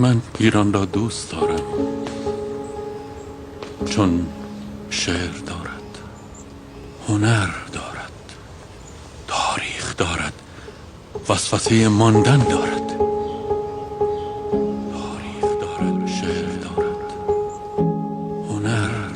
من ایران را دوست دارم چون شعر دارد، هنر دارد، تاریخ دارد، وسوسه ماندن دارد. تاریخ دارد، شعر دارد، هنر دارد.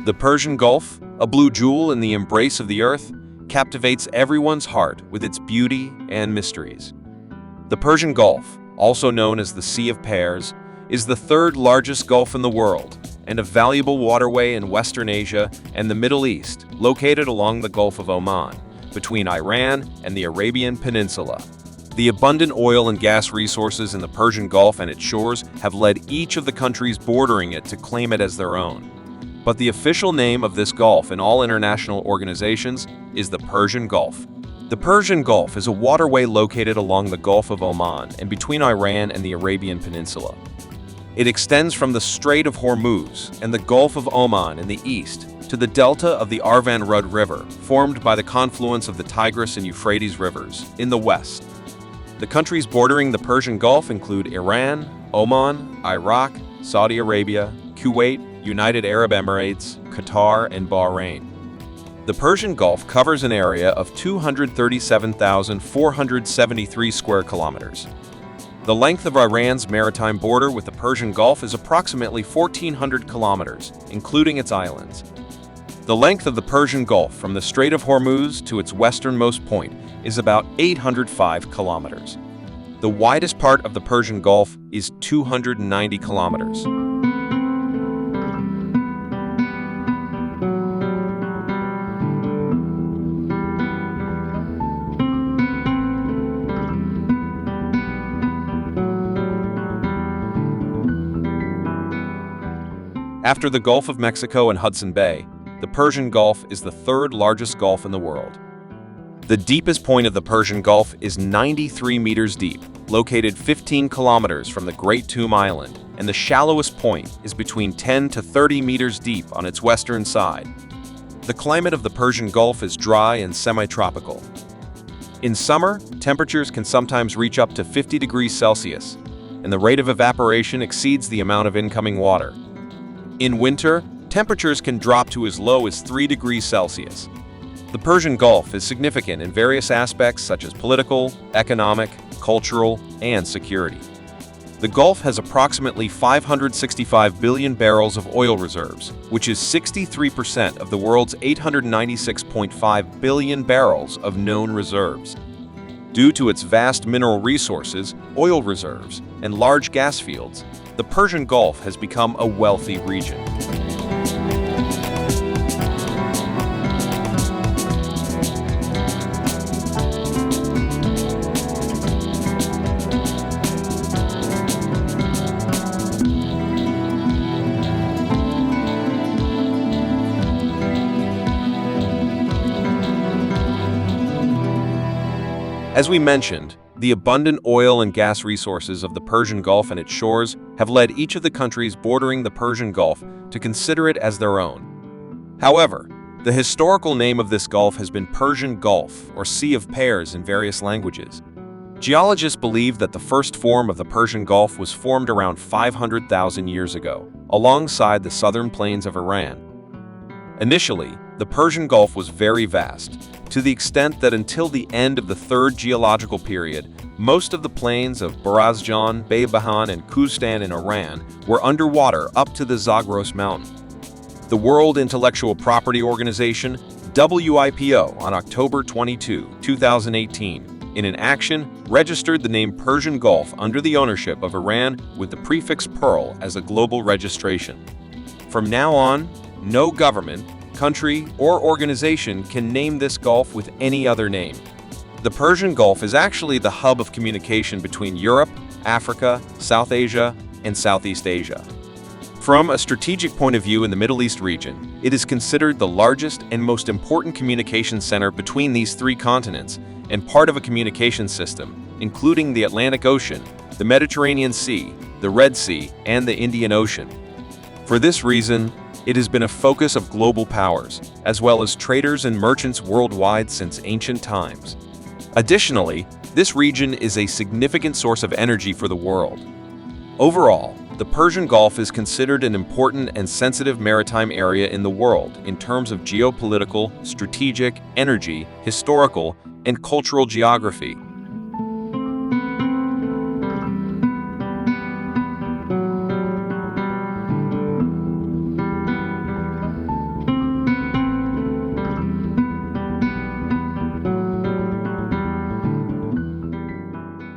The Persian Gulf, a blue jewel in the embrace of the earth, captivates everyone's heart with its beauty and mysteries. The Persian Gulf, also known as the Sea of Pears, is the third largest gulf in the world and a valuable waterway in Western Asia and the Middle East, located along the Gulf of Oman, between Iran and the Arabian Peninsula. The abundant oil and gas resources in the Persian Gulf and its shores have led each of the countries bordering it to claim it as their own. But the official name of this gulf in all international organizations is the Persian Gulf. The Persian Gulf is a waterway located along the Gulf of Oman and between Iran and the Arabian Peninsula. It extends from the Strait of Hormuz and the Gulf of Oman in the east to the delta of the Arvan-Rud River, formed by the confluence of the Tigris and Euphrates rivers, in the west. The countries bordering the Persian Gulf include Iran, Oman, Iraq, Saudi Arabia, Kuwait, United Arab Emirates, Qatar, and Bahrain. The Persian Gulf covers an area of 237,473 square kilometers. The length of Iran's maritime border with the Persian Gulf is approximately 1,400 kilometers, including its islands. The length of the Persian Gulf from the Strait of Hormuz to its westernmost point is about 805 kilometers. The widest part of the Persian Gulf is 290 kilometers. After the Gulf of Mexico and Hudson Bay, the Persian Gulf is the third largest gulf in the world. The deepest point of the Persian Gulf is 93 meters deep, located 15 kilometers from the Great Tomb Island, and the shallowest point is between 10 to 30 meters deep on its western side. The climate of the Persian Gulf is dry and semi-tropical. In summer, temperatures can sometimes reach up to 50 degrees Celsius, and the rate of evaporation exceeds the amount of incoming water. In winter, temperatures can drop to as low as 3 degrees Celsius. The Persian Gulf is significant in various aspects such as political, economic, cultural, and security. The Gulf has approximately 565 billion barrels of oil reserves, which is 63% of the world's 896.5 billion barrels of known reserves. Due to its vast mineral resources, oil reserves, and large gas fields, the Persian Gulf has become a wealthy region. As we mentioned, the abundant oil and gas resources of the Persian Gulf and its shores have led each of the countries bordering the Persian Gulf to consider it as their own. However, the historical name of this gulf has been Persian Gulf or Sea of Pears in various languages. Geologists believe that the first form of the Persian Gulf was formed around 500,000 years ago, alongside the southern plains of Iran. Initially, the Persian Gulf was very vast, to the extent that until the end of the third geological period, most of the plains of Barazjan, Baybahan, and Khuzestan in Iran were underwater up to the Zagros Mountain. The World Intellectual Property Organization, WIPO, on October 22, 2018, in an action, registered the name Persian Gulf under the ownership of Iran with the prefix Pearl as a global registration. From now on, No government, country, or organization can name this Gulf with any other name. The Persian Gulf is actually the hub of communication between Europe, Africa, South Asia, and Southeast Asia. From a strategic point of view in the Middle East region, it is considered the largest and most important communication center between these three continents and part of a communication system, including the Atlantic Ocean, the Mediterranean Sea, the Red Sea, and the Indian Ocean. For this reason, it has been a focus of global powers, as well as traders and merchants worldwide since ancient times. Additionally, this region is a significant source of energy for the world. Overall, the Persian Gulf is considered an important and sensitive maritime area in the world in terms of geopolitical, strategic, energy, historical, and cultural geography.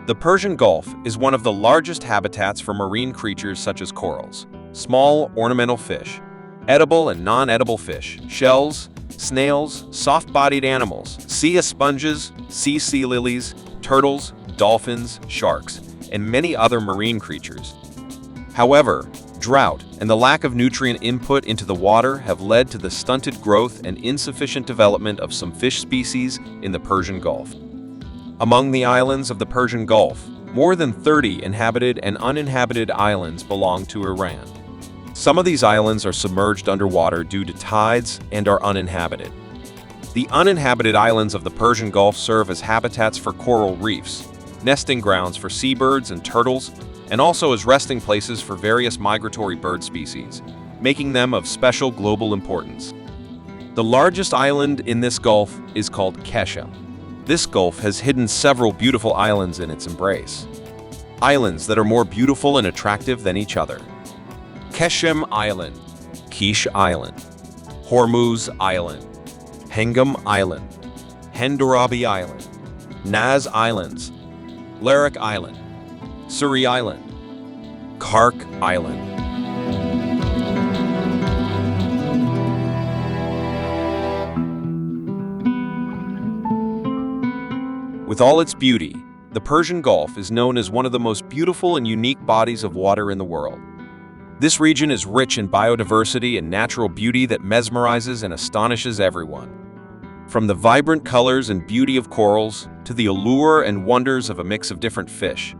The Persian Gulf is one of the largest habitats for marine creatures such as corals, small ornamental fish, edible and non-edible fish, shells, snails, soft-bodied animals, sea sponges, sea lilies, turtles, dolphins, sharks, and many other marine creatures. However, drought and the lack of nutrient input into the water have led to the stunted growth and insufficient development of some fish species in the Persian Gulf. Among the islands of the Persian Gulf, more than 30 inhabited and uninhabited islands belong to Iran. Some of these islands are submerged underwater due to tides and are uninhabited. The uninhabited islands of the Persian Gulf serve as habitats for coral reefs, nesting grounds for seabirds and turtles, and also as resting places for various migratory bird species, making them of special global importance. The largest island in this gulf is called Keshem. This gulf has hidden several beautiful islands in its embrace. Islands that are more beautiful and attractive than each other. Keshem Island, Kish Island, Hormuz Island, Hengam Island, Hendurabi Island, Naz Islands, Larak Island, Suri Island, Kark Island. With all its beauty, the Persian Gulf is known as one of the most beautiful and unique bodies of water in the world. This region is rich in biodiversity and natural beauty that mesmerizes and astonishes everyone. From the vibrant colors and beauty of corals to the allure and wonders of a mix of different fish,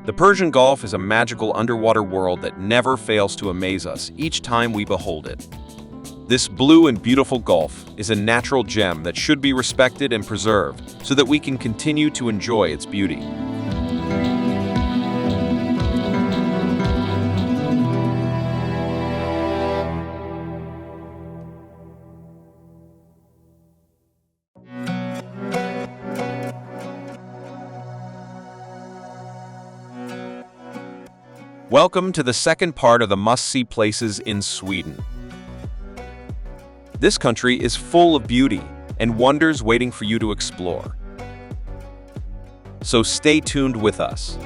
the Persian Gulf is a magical underwater world that never fails to amaze us each time we behold it. This blue and beautiful Gulf is a natural gem that should be respected and preserved so that we can continue to enjoy its beauty. Welcome to the second part of the must-see places in Sweden. This country is full of beauty and wonders waiting for you to explore. So stay tuned with us.